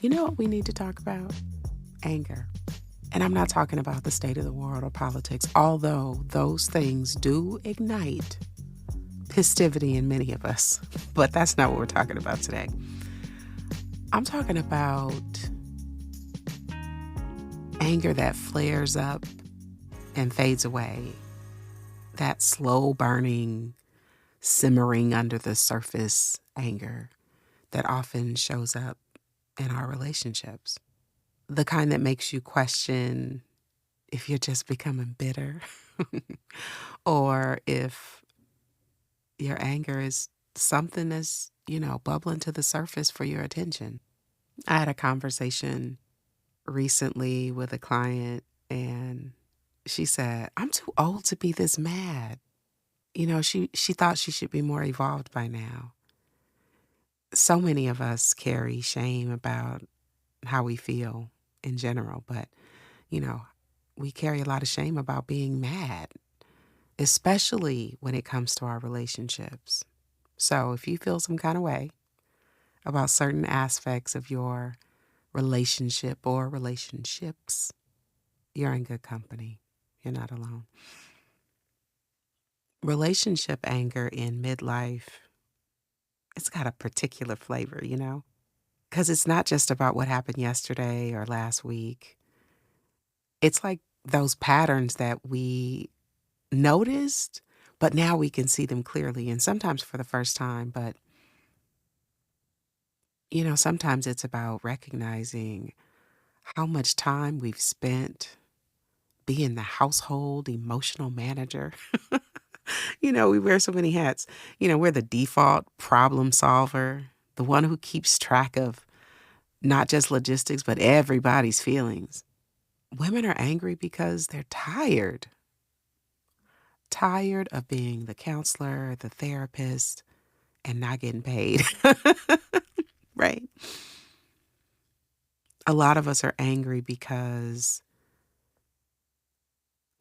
You know what we need to talk about? Anger. And I'm not talking about the state of the world or politics, although those things do ignite festivity in many of us. But that's not what we're talking about today. I'm talking about anger that flares up and fades away. That slow burning, simmering under the surface anger that often shows up in our relationships. The kind that makes you question if you're just becoming bitter or if your anger is something that's, bubbling to the surface for your attention. I had a conversation recently with a client and she said, "I'm too old to be this mad." She thought she should be more evolved by now. So many of us carry shame about how we feel in general, but, you know, we carry a lot of shame about being mad, especially when it comes to our relationships. So if you feel some kind of way about certain aspects of your relationship or relationships, you're in good company. You're not alone. Relationship anger in midlife, it's got a particular flavor, because it's not just about what happened yesterday or last week. It's like those patterns that we noticed, but now we can see them clearly and sometimes for the first time. But, sometimes it's about recognizing how much time we've spent being the household emotional manager. We wear so many hats. We're the default problem solver, the one who keeps track of not just logistics, but everybody's feelings. Women are angry because they're tired of being the counselor, the therapist, and not getting paid. Right? A lot of us are angry because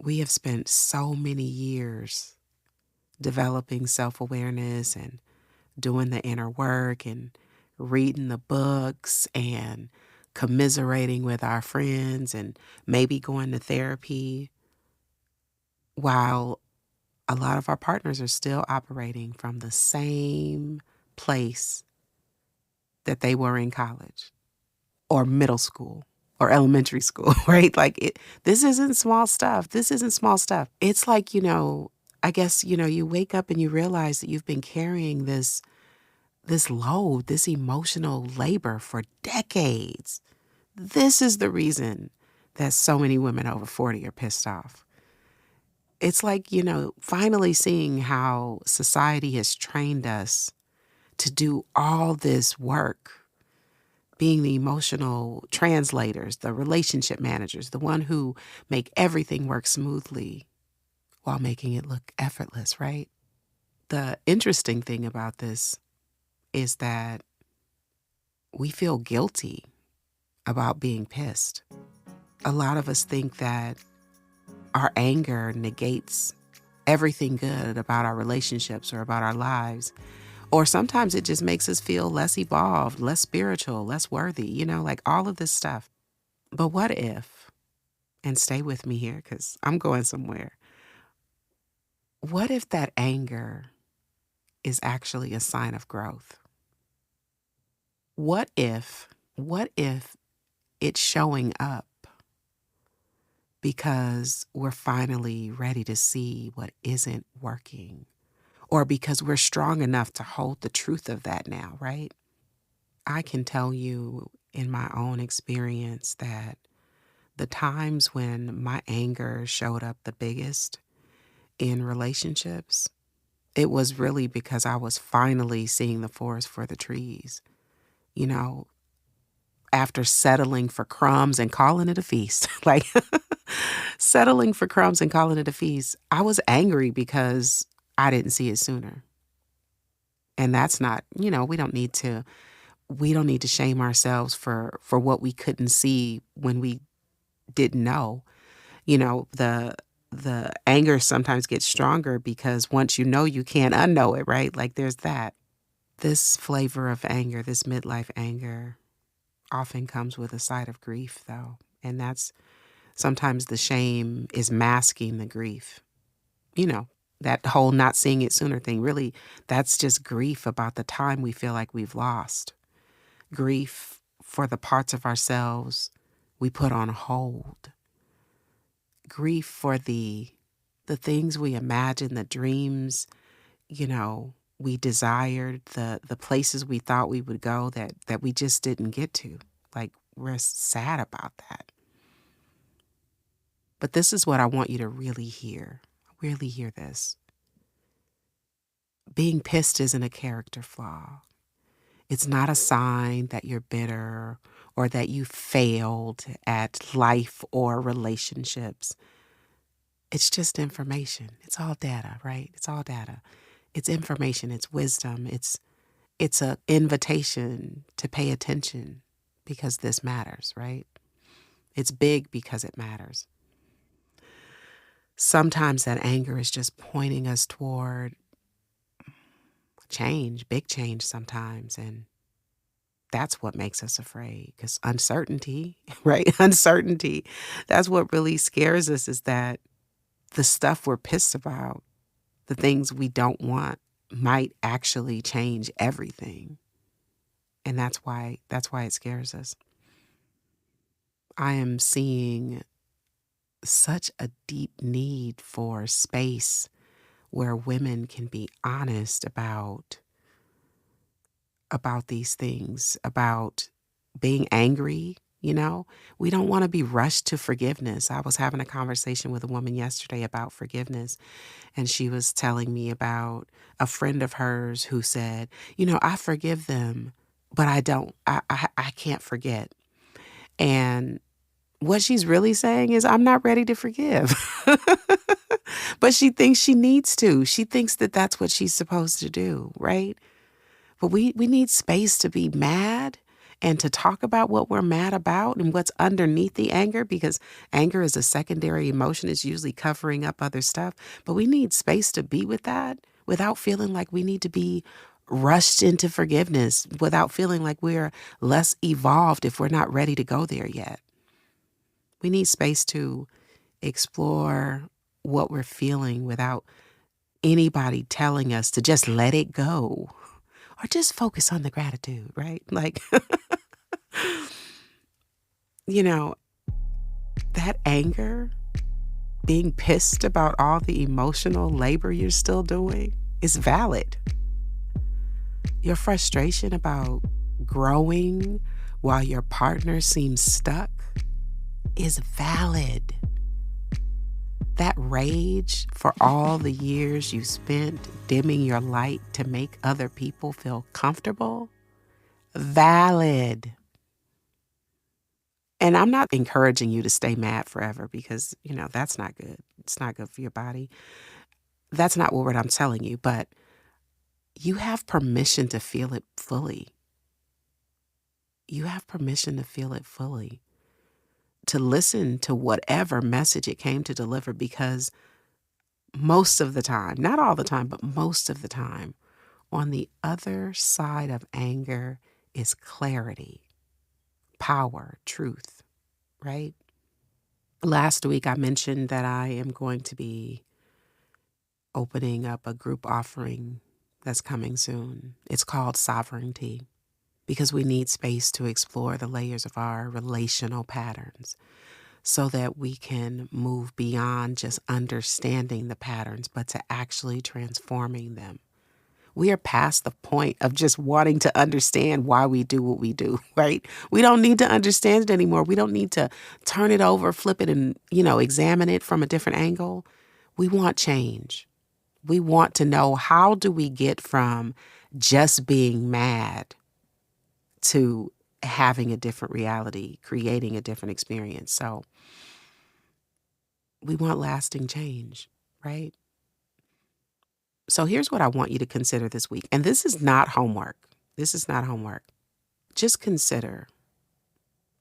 we have spent so many years developing self-awareness and doing the inner work and reading the books and commiserating with our friends and maybe going to therapy while a lot of our partners are still operating from the same place that they were in college or middle school or elementary school, right? This isn't small stuff. This isn't small stuff. It's like, I guess, you wake up and you realize that you've been carrying this load, this emotional labor for decades. This is the reason that so many women over 40 are pissed off. It's like, finally seeing how society has trained us to do all this work, being the emotional translators, the relationship managers, the one who make everything work smoothly while making it look effortless, right? The interesting thing about this is that we feel guilty about being pissed. A lot of us think that our anger negates everything good about our relationships or about our lives. Or sometimes it just makes us feel less evolved, less spiritual, less worthy, like all of this stuff. But what if, and stay with me here because I'm going somewhere, what if that anger is actually a sign of growth? What if it's showing up because we're finally ready to see what isn't working, or because we're strong enough to hold the truth of that now, right? I can tell you in my own experience that the times when my anger showed up the biggest in relationships, it was really because I was finally seeing the forest for the trees. You know, after settling for crumbs and calling it a feast, like settling for crumbs and calling it a feast, I was angry because I didn't see it sooner. And that's not, we don't need to shame ourselves for what we couldn't see when we didn't know. The anger sometimes gets stronger because once you know, you can't unknow it, right? Like there's that. This flavor of anger, this midlife anger, often comes with a side of grief, though. And that's sometimes the shame is masking the grief. You know, that whole not seeing it sooner thing, really, that's just grief about the time we feel like we've lost. Grief for the parts of ourselves we put on hold. Grief for the things we imagined, the dreams, we desired, the places we thought we would go that we just didn't get to. Like, we're sad about that. But this is what I want you to really hear. Really hear this. Being pissed isn't a character flaw. It's not a sign that you're bitter or that you failed at life or relationships. It's just information. It's all data, right? It's all data. It's information. It's wisdom. It's an invitation to pay attention because this matters, right? It's big because it matters. Sometimes that anger is just pointing us toward change, big change sometimes. And that's what makes us afraid, because uncertainty, right? Uncertainty. That's what really scares us, is that the stuff we're pissed about, the things we don't want, might actually change everything. And that's why it scares us. I am seeing such a deep need for space where women can be honest about these things, about being angry. We don't want to be rushed to forgiveness. I was having a conversation with a woman yesterday about forgiveness, and she was telling me about a friend of hers who said, I forgive them, but I don't, I can't forget. And what she's really saying is, I'm not ready to forgive. But she thinks she needs to. She thinks that that's what she's supposed to do, right? But we need space to be mad and to talk about what we're mad about and what's underneath the anger, because anger is a secondary emotion. It's usually covering up other stuff. But we need space to be with that without feeling like we need to be rushed into forgiveness, without feeling like we're less evolved if we're not ready to go there yet. We need space to explore what we're feeling without anybody telling us to just let it go or just focus on the gratitude, right? Like, that anger, being pissed about all the emotional labor you're still doing, is valid. Your frustration about growing while your partner seems stuck is valid. That rage for all the years you spent dimming your light to make other people feel comfortable, valid. And I'm not encouraging you to stay mad forever, because, that's not good. It's not good for your body. That's not what I'm telling you, but you have permission to feel it fully. You have permission to feel it fully. To listen to whatever message it came to deliver, because most of the time, not all the time, but most of the time, on the other side of anger is clarity, power, truth, right? Last week, I mentioned that I am going to be opening up a group offering that's coming soon. It's called Sovereignty, because we need space to explore the layers of our relational patterns so that we can move beyond just understanding the patterns, but to actually transforming them. We are past the point of just wanting to understand why we do what we do, right? We don't need to understand it anymore. We don't need to turn it over, flip it, and, examine it from a different angle. We want change. We want to know, how do we get from just being mad to having a different reality, creating a different experience? So we want lasting change, right? So here's what I want you to consider this week. And this is not homework. This is not homework. Just consider,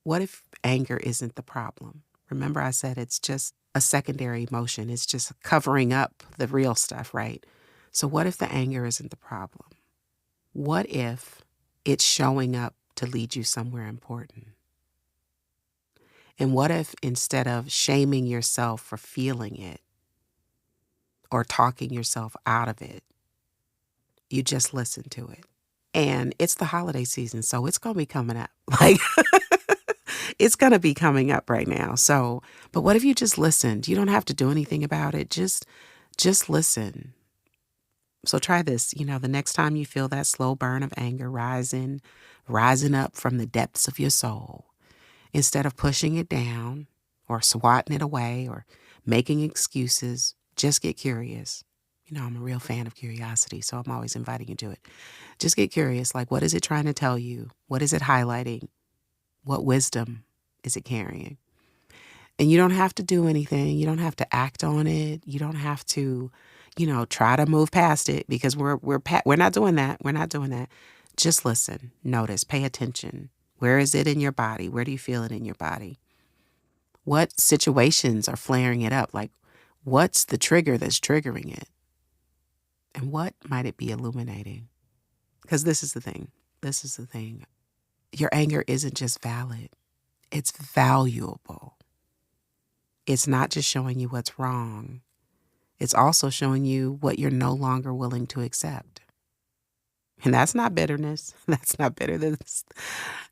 what if anger isn't the problem? Remember, I said it's just a secondary emotion. It's just covering up the real stuff, right? So what if the anger isn't the problem? What if it's showing up to lead you somewhere important? And what if instead of shaming yourself for feeling it or talking yourself out of it, you just listen to it? And it's the holiday season, so it's going to be coming up. Like, it's going to be coming up right now. So, but what if you just listened? You don't have to do anything about it. Just listen. So try this, the next time you feel that slow burn of anger rising up from the depths of your soul, instead of pushing it down or swatting it away or making excuses, just get curious. I'm a real fan of curiosity, so I'm always inviting you to it. Just get curious. Like, what is it trying to tell you? What is it highlighting? What wisdom is it carrying? And you don't have to do anything. You don't have to act on it. You don't have to, try to move past it, because we're not doing that. We're not doing that. Just listen, notice, pay attention. Where is it in your body? Where do you feel it in your body? What situations are flaring it up? Like, what's the trigger that's triggering it? And what might it be illuminating? Because this is the thing. This is the thing. Your anger isn't just valid. It's valuable. It's not just showing you what's wrong. It's also showing you what you're no longer willing to accept. And that's not bitterness. That's not bitterness.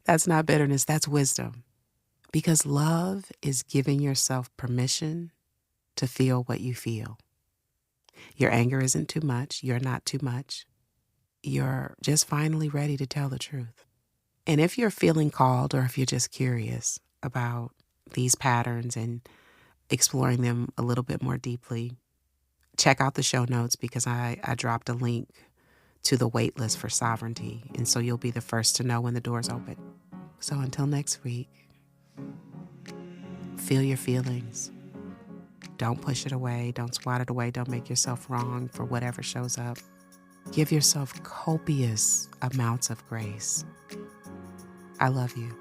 That's not bitterness. That's wisdom. Because love is giving yourself permission to feel what you feel. Your anger isn't too much. You're not too much. You're just finally ready to tell the truth. And if you're feeling called, or if you're just curious about these patterns and exploring them a little bit more deeply, check out the show notes, because I dropped a link to the wait list for sovereignty. And so you'll be the first to know when the doors open. So until next week, feel your feelings. Don't push it away. Don't swat it away. Don't make yourself wrong for whatever shows up. Give yourself copious amounts of grace. I love you.